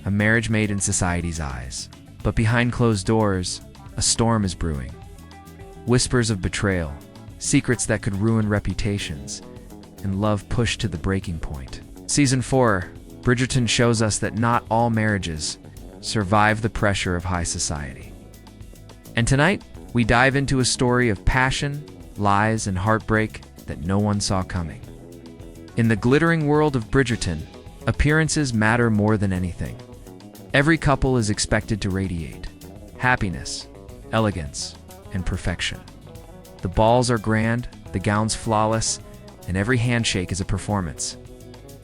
a marriage made in society's eyes. But behind closed doors, a storm is brewing. Whispers of betrayal, secrets that could ruin reputations, and love pushed to the breaking point. Season 4, Bridgerton shows us that not all marriages survive the pressure of high society. And tonight, we dive into a story of passion, lies, and heartbreak that no one saw coming. In the glittering world of Bridgerton, appearances matter more than anything. Every couple is expected to radiate happiness, elegance, and perfection. The balls are grand, the gowns flawless, and every handshake is a performance.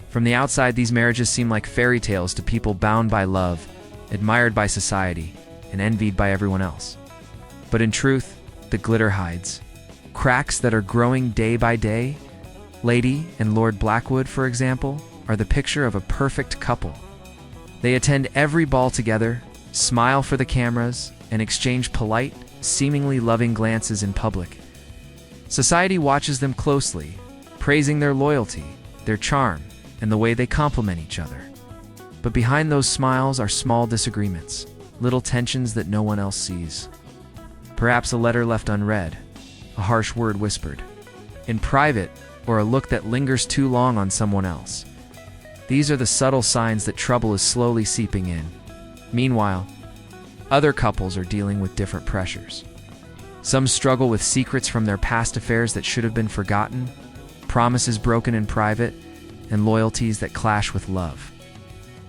From the outside, these marriages seem like fairy tales to people bound by love, admired by society, and envied by everyone else. But in truth, the glitter hides cracks that are growing day by day. Lady and Lord Blackwood, for example, are the picture of a perfect couple. They attend every ball together, smile for the cameras, and exchange polite, seemingly loving glances in public. Society watches them closely, praising their loyalty, their charm, and the way they complement each other. But behind those smiles are small disagreements, little tensions that no one else sees. Perhaps a letter left unread, a harsh word whispered in private, or a look that lingers too long on someone else. These are the subtle signs that trouble is slowly seeping in. Meanwhile, other couples are dealing with different pressures. Some struggle with secrets from their past affairs that should have been forgotten, promises broken in private, and loyalties that clash with love.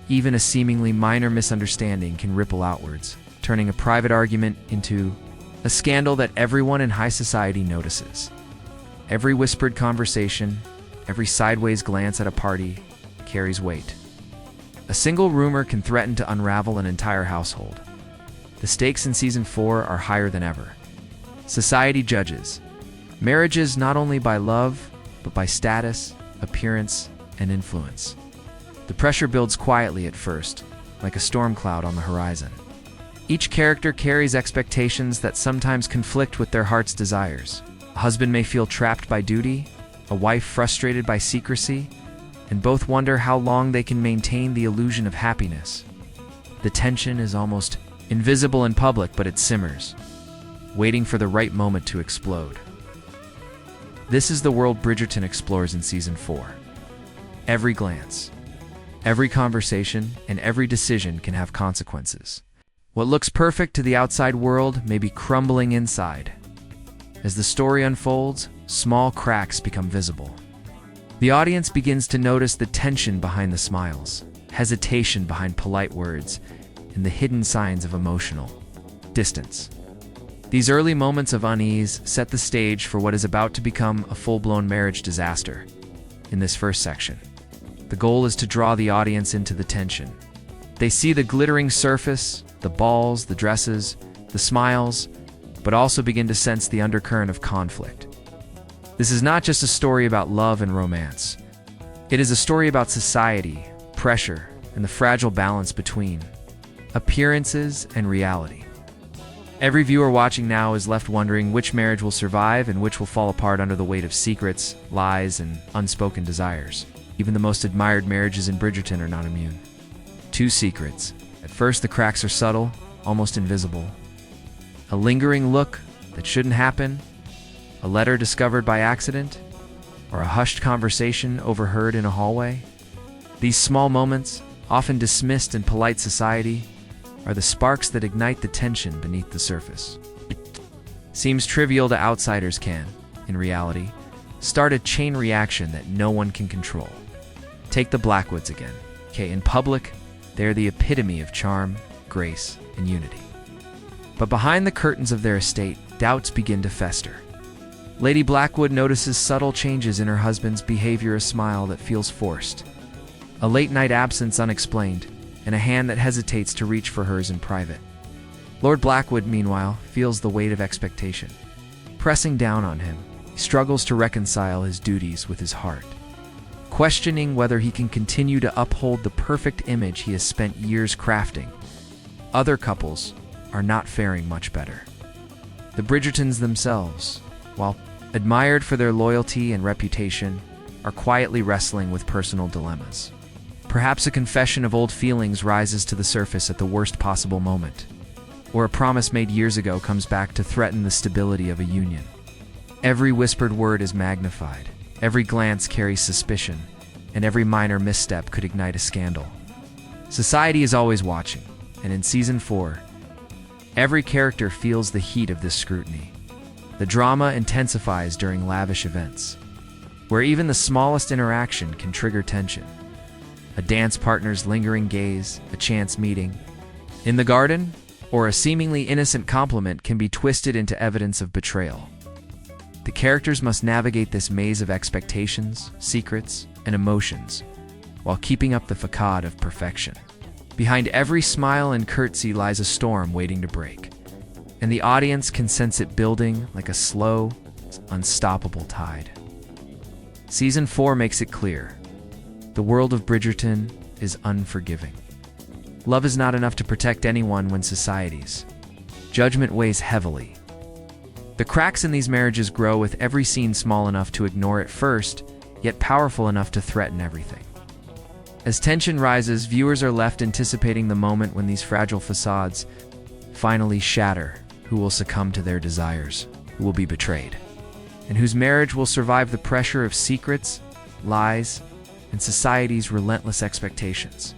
Even a seemingly minor misunderstanding can ripple outwards, turning a private argument into a scandal that everyone in high society notices. Every whispered conversation, every sideways glance at a party carries weight. A single rumor can threaten to unravel an entire household. The stakes in Season 4 are higher than ever. Society judges marriages not only by love, but by status, appearance, and influence. The pressure builds quietly at first, like a storm cloud on the horizon. Each character carries expectations that sometimes conflict with their heart's desires. A husband may feel trapped by duty, a wife frustrated by secrecy, and both wonder how long they can maintain the illusion of happiness. The tension is almost invisible in public, but it simmers, waiting for the right moment to explode. This is the world Bridgerton explores in Season 4. Every glance, every conversation, and every decision can have consequences. What looks perfect to the outside world may be crumbling inside. As the story unfolds, small cracks become visible. The audience begins to notice the tension behind the smiles, hesitation behind polite words, and the hidden signs of emotional distance. These early moments of unease set the stage for what is about to become a full-blown marriage disaster. In this first section, the goal is to draw the audience into the tension. They see the glittering surface, the balls, the dresses, the smiles, but also begin to sense the undercurrent of conflict. This is not just a story about love and romance. It is a story about society, pressure, and the fragile balance between appearances and reality. Every viewer watching now is left wondering which marriage will survive and which will fall apart under the weight of secrets, lies, and unspoken desires. Even the most admired marriages in Bridgerton are not immune. Two secrets. At first, the cracks are subtle, almost invisible. A lingering look that shouldn't happen, a letter discovered by accident, or a hushed conversation overheard in a hallway. These small moments, often dismissed in polite society, are the sparks that ignite the tension beneath the surface. It seems trivial to outsiders can, in reality, start a chain reaction that no one can control. Take the Blackwoods again. In public, they're the epitome of charm, grace, and unity. But behind the curtains of their estate, doubts begin to fester. Lady Blackwood notices subtle changes in her husband's behavior, a smile that feels forced, a late-night absence unexplained, and a hand that hesitates to reach for hers in private. Lord Blackwood, meanwhile, feels the weight of expectation pressing down on him. He struggles to reconcile his duties with his heart, questioning whether he can continue to uphold the perfect image he has spent years crafting. Other couples are not faring much better. The Bridgertons themselves, while admired for their loyalty and reputation, are quietly wrestling with personal dilemmas. Perhaps a confession of old feelings rises to the surface at the worst possible moment, or a promise made years ago comes back to threaten the stability of a union. Every whispered word is magnified, every glance carries suspicion, and every minor misstep could ignite a scandal. Society is always watching, and in Season 4, every character feels the heat of this scrutiny. The drama intensifies during lavish events, where even the smallest interaction can trigger tension. A dance partner's lingering gaze, a chance meeting in the garden, or a seemingly innocent compliment can be twisted into evidence of betrayal. The characters must navigate this maze of expectations, secrets, and emotions, while keeping up the facade of perfection. Behind every smile and curtsy lies a storm waiting to break, and the audience can sense it building like a slow, unstoppable tide. Season 4 makes it clear: the world of Bridgerton is unforgiving. Love is not enough to protect anyone when society's judgment weighs heavily. The cracks in these marriages grow with every scene small enough to ignore at first, yet powerful enough to threaten everything. As tension rises, viewers are left anticipating the moment when these fragile facades finally shatter. Who will succumb to their desires? Who will be betrayed? And whose marriage will survive the pressure of secrets, lies, and society's relentless expectations?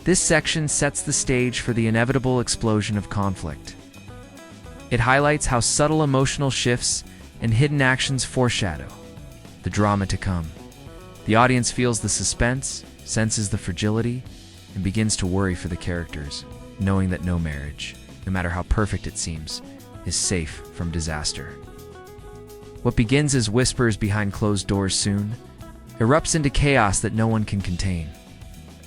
This section sets the stage for the inevitable explosion of conflict. It highlights how subtle emotional shifts and hidden actions foreshadow the drama to come. The audience feels the suspense, senses the fragility, and begins to worry for the characters, knowing that no marriage, no matter how perfect it seems, is safe from disaster. What begins as whispers behind closed doors soon erupts into chaos that no one can contain.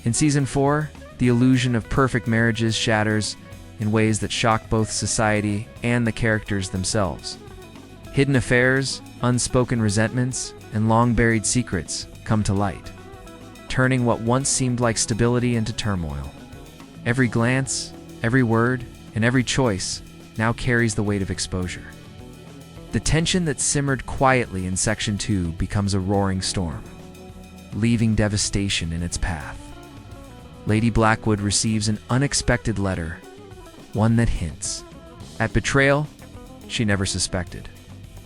In Season 4, the illusion of perfect marriages shatters in ways that shock both society and the characters themselves. Hidden affairs, unspoken resentments, and long-buried secrets come to light, turning what once seemed like stability into turmoil. Every glance, every word, and every choice now carries the weight of exposure. The tension that simmered quietly in Section 2 becomes a roaring storm, leaving devastation in its path. Lady Blackwood receives an unexpected letter, one that hints at betrayal she never suspected.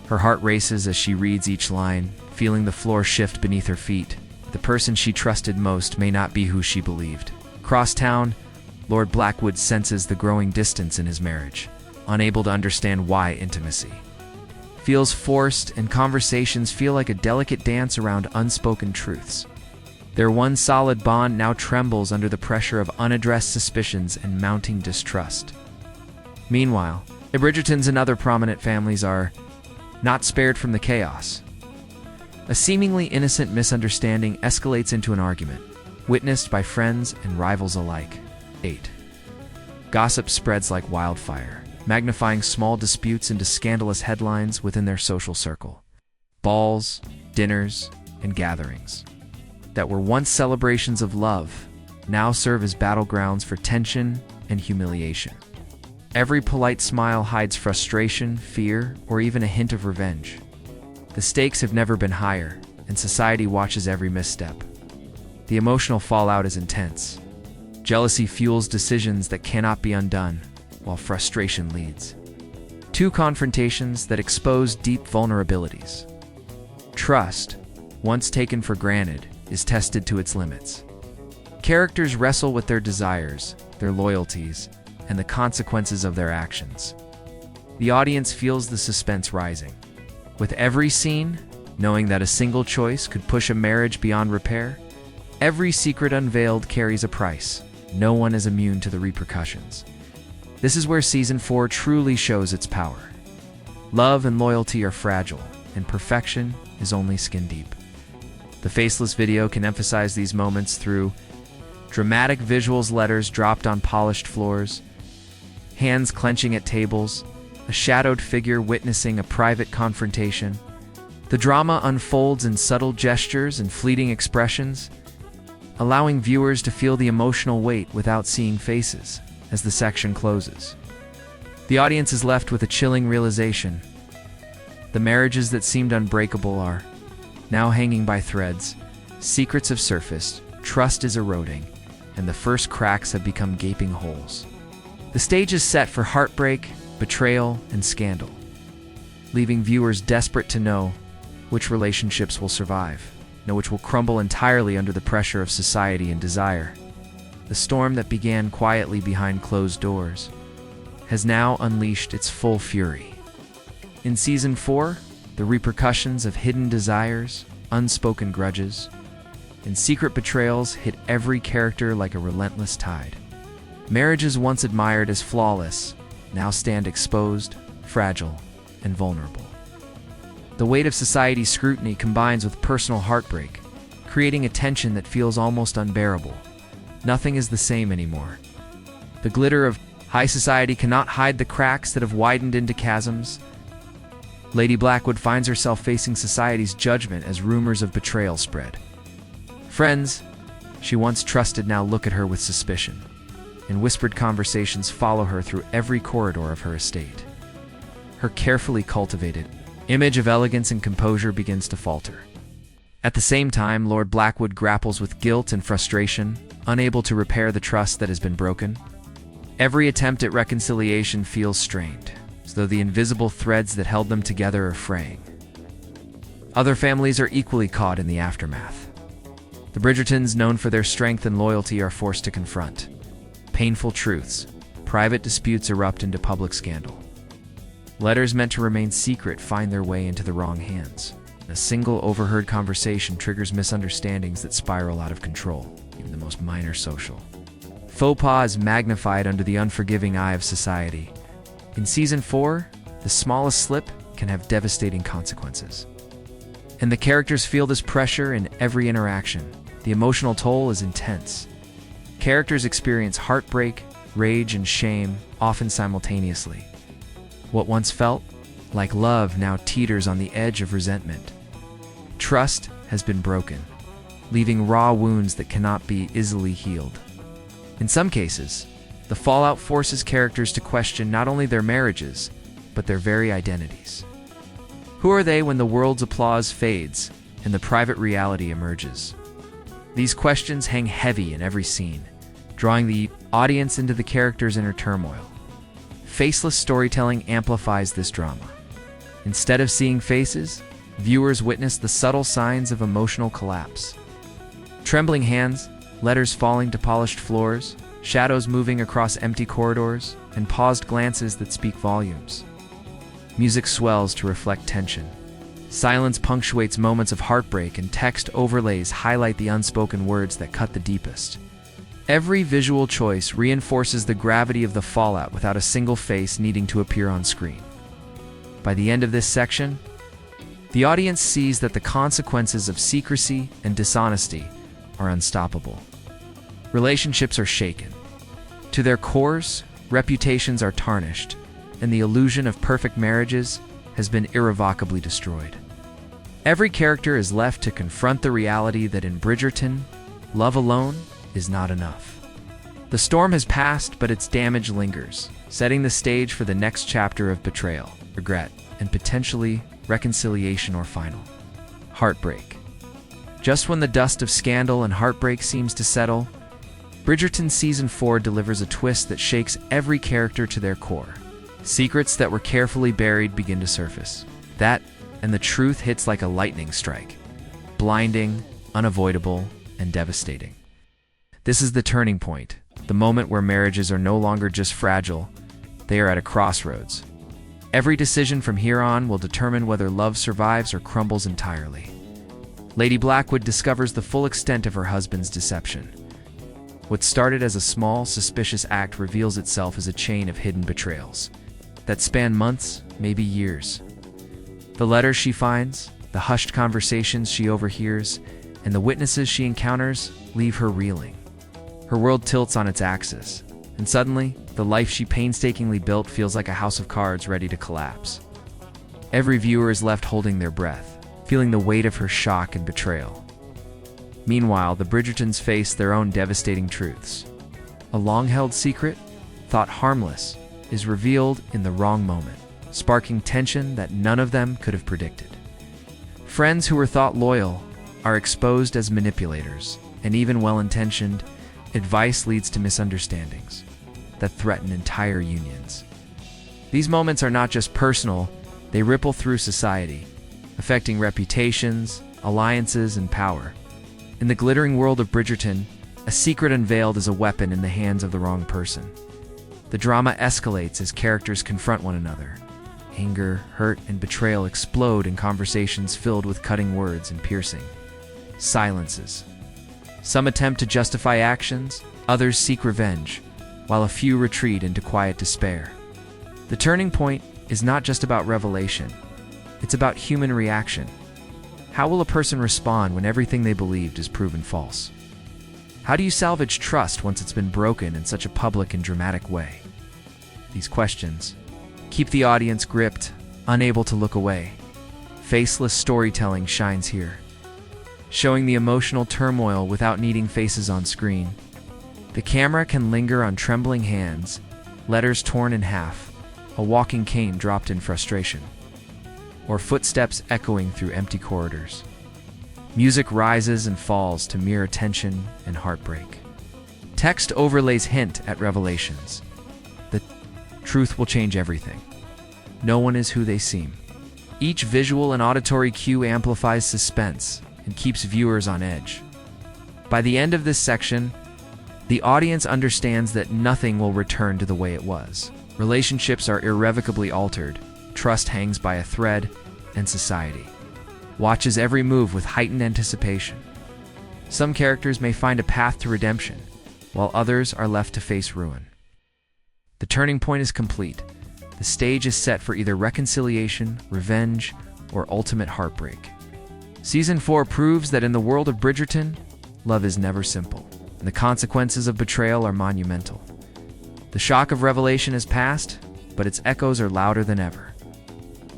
Her heart races as she reads each line, feeling the floor shift beneath her feet. The person she trusted most may not be who she believed. Across town, Lord Blackwood senses the growing distance in his marriage, unable to understand why intimacy feels forced and conversations feel like a delicate dance around unspoken truths. Their one solid bond now trembles under the pressure of unaddressed suspicions and mounting distrust. Meanwhile, the Bridgertons and other prominent families are not spared from the chaos. A seemingly innocent misunderstanding escalates into an argument, witnessed by friends and rivals alike. 8. Gossip spreads like wildfire, magnifying small disputes into scandalous headlines within their social circle. Balls, dinners, and gatherings that were once celebrations of love now serve as battlegrounds for tension and humiliation. Every polite smile hides frustration, fear, or even a hint of revenge. The stakes have never been higher, and society watches every misstep. The emotional fallout is intense. Jealousy fuels decisions that cannot be undone, while frustration leads. Two confrontations that expose deep vulnerabilities. Trust, once taken for granted, is tested to its limits. Characters wrestle with their desires, their loyalties, and the consequences of their actions. The audience feels the suspense rising. With every scene, knowing that a single choice could push a marriage beyond repair, every secret unveiled carries a price. No one is immune to the repercussions. This is where Season 4 truly shows its power. Love and loyalty are fragile, and perfection is only skin deep. The Faceless video can emphasize these moments through dramatic visuals, letters dropped on polished floors, hands clenching at tables, a shadowed figure witnessing a private confrontation. The drama unfolds in subtle gestures and fleeting expressions, allowing viewers to feel the emotional weight without seeing faces as the section closes. The audience is left with a chilling realization. The marriages that seemed unbreakable are now hanging by threads. Secrets have surfaced, trust is eroding, and the first cracks have become gaping holes. The stage is set for heartbreak, betrayal, and scandal, leaving viewers desperate to know which relationships will survive, which will crumble entirely under the pressure of society and desire. The storm that began quietly behind closed doors has now unleashed its full fury. In Season 4, the repercussions of hidden desires, unspoken grudges, and secret betrayals hit every character like a relentless tide. Marriages once admired as flawless now stand exposed, fragile, and vulnerable. The weight of society's scrutiny combines with personal heartbreak, creating a tension that feels almost unbearable. Nothing is the same anymore. The glitter of high society cannot hide the cracks that have widened into chasms. Lady Blackwood finds herself facing society's judgment as rumors of betrayal spread. Friends she once trusted now look at her with suspicion, and whispered conversations follow her through every corridor of her estate. Her carefully cultivated image of elegance and composure begins to falter. At the same time, Lord Blackwood grapples with guilt and frustration, unable to repair the trust that has been broken. Every attempt at reconciliation feels strained, as though the invisible threads that held them together are fraying. Other families are equally caught in the aftermath. The Bridgertons, known for their strength and loyalty, are forced to confront painful truths. Private disputes erupt into public scandal. Letters meant to remain secret find their way into the wrong hands. A single overheard conversation triggers misunderstandings that spiral out of control, even the most minor social faux pas is magnified under the unforgiving eye of society. In Season 4, the smallest slip can have devastating consequences. And the characters feel this pressure in every interaction. The emotional toll is intense. Characters experience heartbreak, rage, and shame, often simultaneously. What once felt like love now teeters on the edge of resentment. Trust has been broken, leaving raw wounds that cannot be easily healed. In some cases, the fallout forces characters to question not only their marriages, but their very identities. Who are they when the world's applause fades and the private reality emerges? These questions hang heavy in every scene, drawing the audience into the characters' inner turmoil. Faceless storytelling amplifies this drama. Instead of seeing faces, viewers witness the subtle signs of emotional collapse. Trembling hands, letters falling to polished floors, shadows moving across empty corridors, and paused glances that speak volumes. Music swells to reflect tension. Silence punctuates moments of heartbreak, and text overlays highlight the unspoken words that cut the deepest. Every visual choice reinforces the gravity of the fallout without a single face needing to appear on screen. By the end of this section, the audience sees that the consequences of secrecy and dishonesty are unstoppable. Relationships are shaken. To their cores, reputations are tarnished, and the illusion of perfect marriages has been irrevocably destroyed. Every character is left to confront the reality that in Bridgerton, love alone is not enough. The storm has passed, but its damage lingers, setting the stage for the next chapter of betrayal, regret, and potentially reconciliation or final heartbreak. Just when the dust of scandal and heartbreak seems to settle, Bridgerton Season 4 delivers a twist that shakes every character to their core. Secrets that were carefully buried begin to surface. That, and the truth hits like a lightning strike. Blinding, unavoidable, and devastating. This is the turning point, the moment where marriages are no longer just fragile, they are at a crossroads. Every decision from here on will determine whether love survives or crumbles entirely. Lady Blackwood discovers the full extent of her husband's deception. What started as a small, suspicious act reveals itself as a chain of hidden betrayals that span months, maybe years. The letters she finds, the hushed conversations she overhears, and the witnesses she encounters leave her reeling. Her world tilts on its axis, and suddenly, the life she painstakingly built feels like a house of cards ready to collapse. Every viewer is left holding their breath, feeling the weight of her shock and betrayal. Meanwhile, the Bridgertons face their own devastating truths. A long-held secret, thought harmless, is revealed in the wrong moment, sparking tension that none of them could have predicted. Friends who were thought loyal are exposed as manipulators, and even well-intentioned, advice leads to misunderstandings that threaten entire unions. These moments are not just personal, they ripple through society, affecting reputations, alliances, and power. In the glittering world of Bridgerton, a secret unveiled is a weapon in the hands of the wrong person. The drama escalates as characters confront one another. Anger, hurt, and betrayal explode in conversations filled with cutting words and piercing silences. Some attempt to justify actions, others seek revenge, while a few retreat into quiet despair. The turning point is not just about revelation, it's about human reaction. How will a person respond when everything they believed is proven false? How do you salvage trust once it's been broken in such a public and dramatic way? These questions keep the audience gripped, unable to look away. Faceless storytelling shines here, showing the emotional turmoil without needing faces on screen. The camera can linger on trembling hands, letters torn in half, a walking cane dropped in frustration, or footsteps echoing through empty corridors. Music rises and falls to mirror tension and heartbreak. Text overlays hint at revelations. The truth will change everything. No one is who they seem. Each visual and auditory cue amplifies suspense and keeps viewers on edge. By the end of this section, the audience understands that nothing will return to the way it was. Relationships are irrevocably altered, trust hangs by a thread, and society watches every move with heightened anticipation. Some characters may find a path to redemption, while others are left to face ruin. The turning point is complete. The stage is set for either reconciliation, revenge, or ultimate heartbreak. Season 4 proves that in the world of Bridgerton, love is never simple, and the consequences of betrayal are monumental. The shock of revelation is past, but its echoes are louder than ever.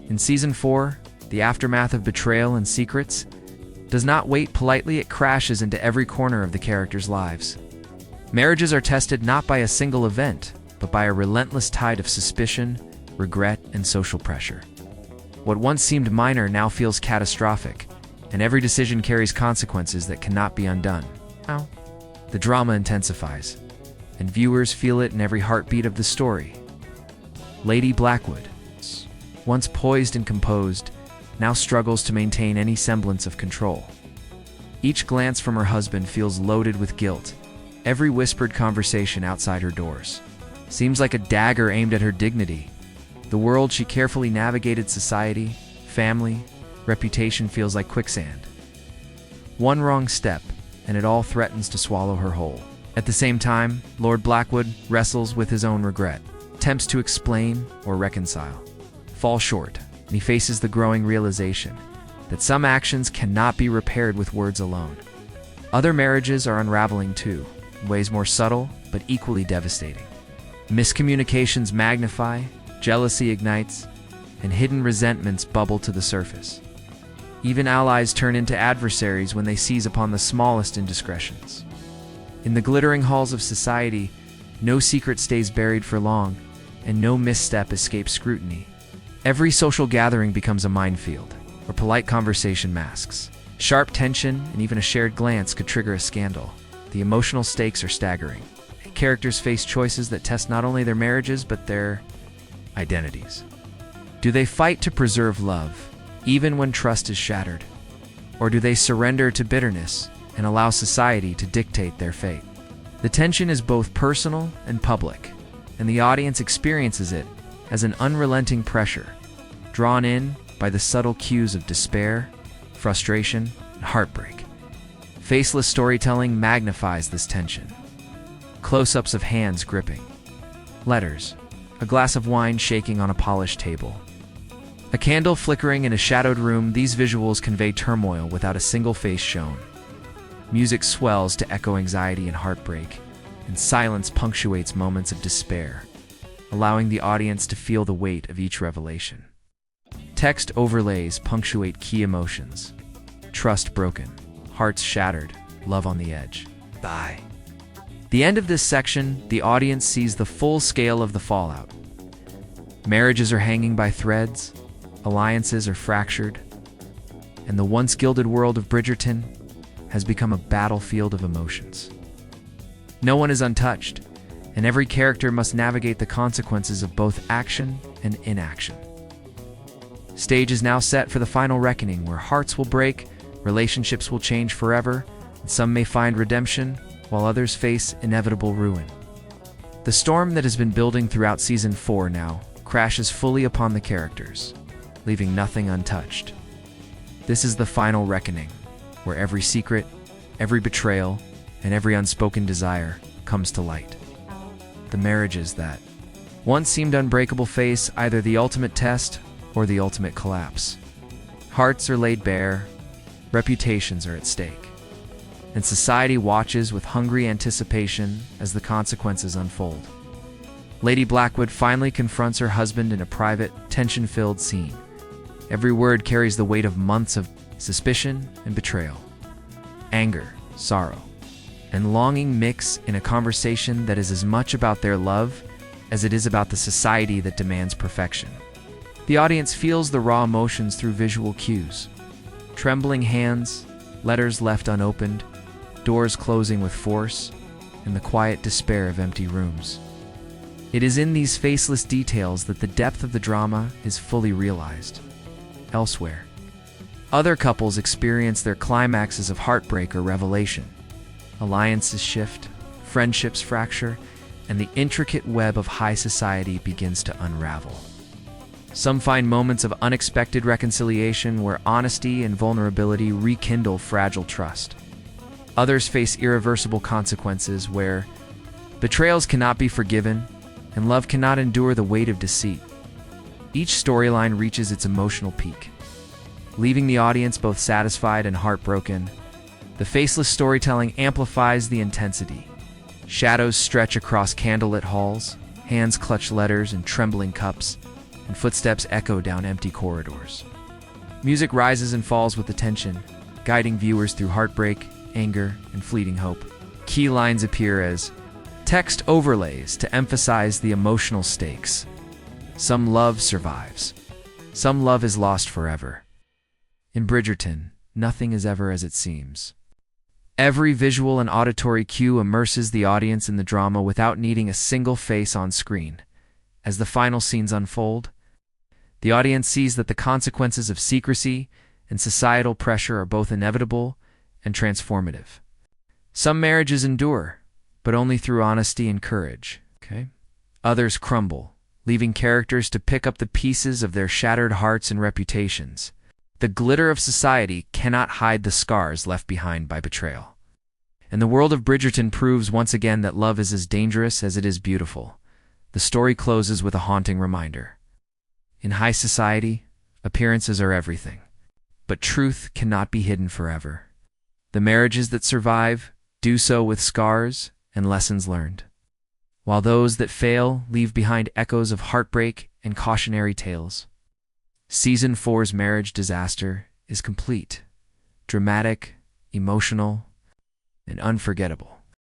In Season 4, the aftermath of betrayal and secrets does not wait politely, it crashes into every corner of the characters' lives. Marriages are tested not by a single event, but by a relentless tide of suspicion, regret, and social pressure. What once seemed minor now feels catastrophic, and every decision carries consequences that cannot be undone. Ow. The drama intensifies, and viewers feel it in every heartbeat of the story. Lady Blackwood, once poised and composed, now struggles to maintain any semblance of control. Each glance from her husband feels loaded with guilt. Every whispered conversation outside her doors seems like a dagger aimed at her dignity. The world she carefully navigated, society, family, reputation, feels like quicksand. One wrong step, and it all threatens to swallow her whole. At the same time, Lord Blackwood wrestles with his own regret, attempts to explain or reconcile, falls short, and he faces the growing realization that some actions cannot be repaired with words alone. Other marriages are unraveling too, in ways more subtle but equally devastating. Miscommunications magnify, jealousy ignites, and hidden resentments bubble to the surface. Even allies turn into adversaries when they seize upon the smallest indiscretions. In the glittering halls of society, no secret stays buried for long, and no misstep escapes scrutiny. Every social gathering becomes a minefield, where polite conversation masks. Sharp tension and even a shared glance could trigger a scandal. The emotional stakes are staggering. Characters face choices that test not only their marriages, but their identities. Do they fight to preserve love, even when trust is shattered? Or do they surrender to bitterness and allow society to dictate their fate? The tension is both personal and public, and the audience experiences it as an unrelenting pressure, drawn in by the subtle cues of despair, frustration, and heartbreak. Faceless storytelling magnifies this tension. Close-ups of hands gripping, letters, a glass of wine shaking on a polished table, a candle flickering in a shadowed room. These visuals convey turmoil without a single face shown. Music swells to echo anxiety and heartbreak, and silence punctuates moments of despair, allowing the audience to feel the weight of each revelation. Text overlays punctuate key emotions: trust broken, hearts shattered, love on the edge. Bye. The end of this section, the audience sees the full scale of the fallout. Marriages are hanging by threads, alliances are fractured, and the once gilded world of Bridgerton has become a battlefield of emotions. No one is untouched, and every character must navigate the consequences of both action and inaction. Stage is now set for the final reckoning, where hearts will break, relationships will change forever, and some may find redemption, while others face inevitable ruin. The storm that has been building throughout Season 4 now crashes fully upon the characters, leaving nothing untouched. This is the final reckoning, where every secret, every betrayal, and every unspoken desire comes to light. The marriages that once seemed unbreakable face either the ultimate test or the ultimate collapse. Hearts are laid bare, reputations are at stake, and society watches with hungry anticipation as the consequences unfold. Lady Blackwood finally confronts her husband in a private, tension-filled scene. Every word carries the weight of months of suspicion and betrayal. Anger, sorrow, and longing mix in a conversation that is as much about their love as it is about the society that demands perfection. The audience feels the raw emotions through visual cues. Trembling hands, letters left unopened, doors closing with force, and the quiet despair of empty rooms. It is in these faceless details that the depth of the drama is fully realized. Elsewhere, other couples experience their climaxes of heartbreak or revelation. Alliances shift, friendships fracture, and the intricate web of high society begins to unravel. Some find moments of unexpected reconciliation where honesty and vulnerability rekindle fragile trust. Others face irreversible consequences where betrayals cannot be forgiven and love cannot endure the weight of deceit. Each storyline reaches its emotional peak, leaving the audience both satisfied and heartbroken. The faceless storytelling amplifies the intensity. Shadows stretch across candlelit halls, hands clutch letters and trembling cups, and footsteps echo down empty corridors. Music rises and falls with the tension, guiding viewers through heartbreak, anger, and fleeting hope. Key lines appear as text overlays to emphasize the emotional stakes. Some love survives. Some love is lost forever. In Bridgerton, nothing is ever as it seems. Every visual and auditory cue immerses the audience in the drama without needing a single face on screen. As the final scenes unfold, the audience sees that the consequences of secrecy and societal pressure are both inevitable and transformative. Some marriages endure, but only through honesty and courage. Others crumble, leaving characters to pick up the pieces of their shattered hearts and reputations. The glitter of society cannot hide the scars left behind by betrayal. And the world of Bridgerton proves once again that love is as dangerous as it is beautiful. The story closes with a haunting reminder. In high society, appearances are everything, but truth cannot be hidden forever. The marriages that survive do so with scars and lessons learned, while those that fail leave behind echoes of heartbreak and cautionary tales. Season 4's marriage disaster is complete, dramatic, emotional, and unforgettable.